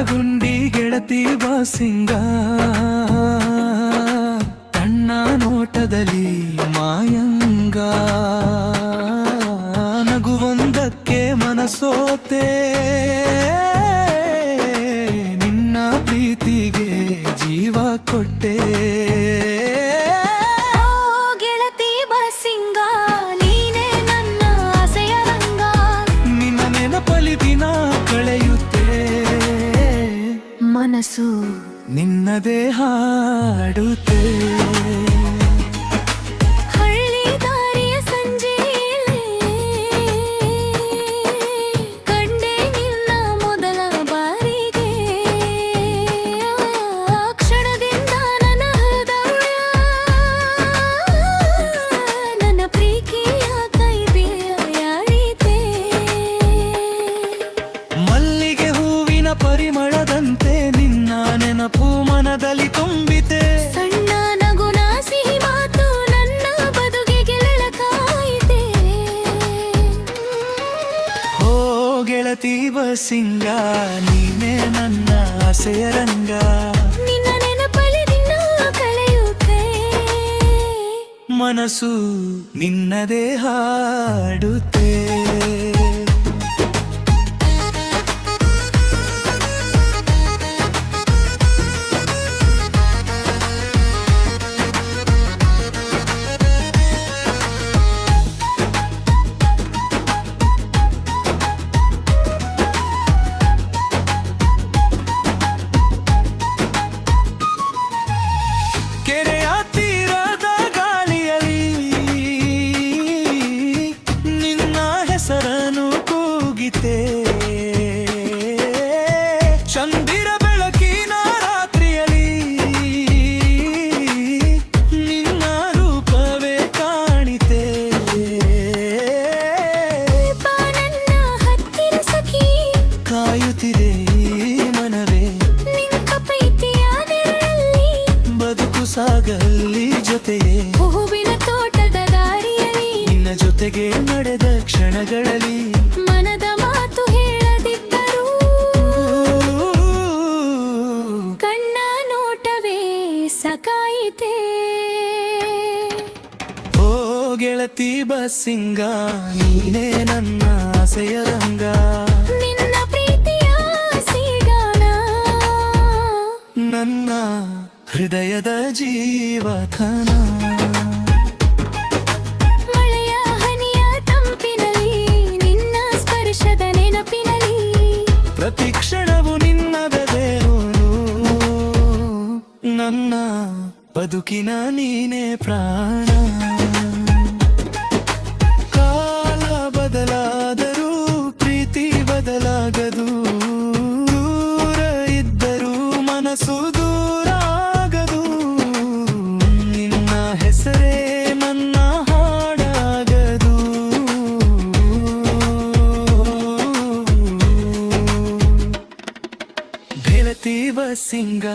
ಗುಂಡಿ ಗೆಳತಿ ಬಾಸಿಂಗ ತಣ್ಣ ನೋಟದಲ್ಲಿ ಮಾಯಂಗ ನಗುವೊಂದಕ್ಕೆ ಮನಸೋತೆ ನಿನ್ನ ಪ್ರೀತಿಗೆ ಜೀವ ಕೊಟ್ಟೆ ಗೆಳತಿ ಬಾಸಿಂಗ ನೀನೇ ನನ್ನ ಆಸೆಯ ರಂಗ ನಿನ್ನ ನೆನಪಲಿ ದಿನ ಕಳೆಯುತ್ತೆ ಮನಸ್ಸು ನಿನ್ನದೇ ಹಾಡುತ್ತೆ ಹಳ್ಳಿ ದಾರಿಯ ಸಂಜೆಯಲ್ಲಿ ಕಂಡೆ ನಿನ್ನ ಮೊದಲ ಬಾರಿಗೆ ಆ ಕ್ಷಣದಿಂದ ನನ್ನ ಹೃದಯ ನನ್ನ ಪ್ರೀತಿಯ ಕೈ ಬೀಯಾಡಿತೆ ಮಲ್ಲಿಗೆ ಹೂವಿನ ಪರಿಮಳದಂತೆ ನಿನ್ನ ನೆನಪು ಮನದಲ್ಲಿ ತುಂಬಿತೆ ಸಣ್ಣ ನಗುನ ಸಿಹಿ ಮಾತು ನನ್ನ ಬದುಕಿಗೆ ಬೆಳಕಾಯಿತೆ ಓ ಗೆಳತಿ ಬಸಿಂಗ ನೀನೇ ನನ್ನ ಆಸೆಯ ರಂಗ ನಿನ್ನ ನೆನಪಲ್ಲಿ ದಿನ ಕಳೆಯುತ್ತೆ ಮನಸ್ಸು ನಿನ್ನದೇ ಹಾಡುತ್ತೆ ಕೆರೆಯ ತೀರದ ಗಾಳಿಯಲ್ಲಿ ನಿನ್ನ ಹೆಸರನ್ನು ಕೂಗಿತೆ ಚಂದಿರ ಬೆಳಕಿನ ರಾತ್ರಿಯಲ್ಲಿ ನಿನ್ನ ರೂಪವೇ ಕಾಣಿತೆ ಬಾ ನನ್ನ ಹತ್ತಿರ ಸಖಿ ಕಾಯುತ್ತಿದೆ ಈ ಮನವೇ ನಿನ್ನ ಪ್ರೀತಿಯ ನೆರಳಲ್ಲಿ ಬದುಕು ಸಾಗಲಿ ಜೊತೆಯೇ ಹೂವಿನ ತೋಟದ ದಾರಿಯಲ್ಲಿ ನಿನ್ನ ಜೊತೆಗೆ ನಡೆದ ಕ್ಷಣಗಳಲ್ಲಿ ಮನದ ಮಾತು ಹೇಳದಿದ್ದರೂ ಕಣ್ಣ ನೋಟವೇ ಸಾಕಾಯಿತೆ ಓ ಗೆಳತಿ ಬಸಿಂಗ ನೀನೇ ನನ್ನ ಆಸೆಯ ರಂಗ ನಿನ್ನ ಪ್ರೀತಿಯ ಸಿಗಾನ ನನ್ನ ಹೃದಯದ ಜೀವಧನ ಮಳೆಯ ಹನಿಯ ತಂಪಿನಲ್ಲಿ ನಿನ್ನ ಸ್ಪರ್ಶದ ನೆನಪಿನಲ್ಲಿ ಪ್ರತಿ ಕ್ಷಣವು ನಿನ್ನದೇನು ನನ್ನ ಬದುಕಿನ ನೀನೇ ಪ್ರಾಣ ಕಾಲ ಬದಲಾದರೂ ಪ್ರೀತಿ ಬದಲಾಗದು ದೂರ ಇದ್ದರೂ ಮನಸ್ಸು ದೂರ ಆಗದು ನಿನ್ನ ಹೆಸರೇ ನನ್ನ ಹಾಡಾಗದು ಗೆಳತಿ ಬಸಿಂಗ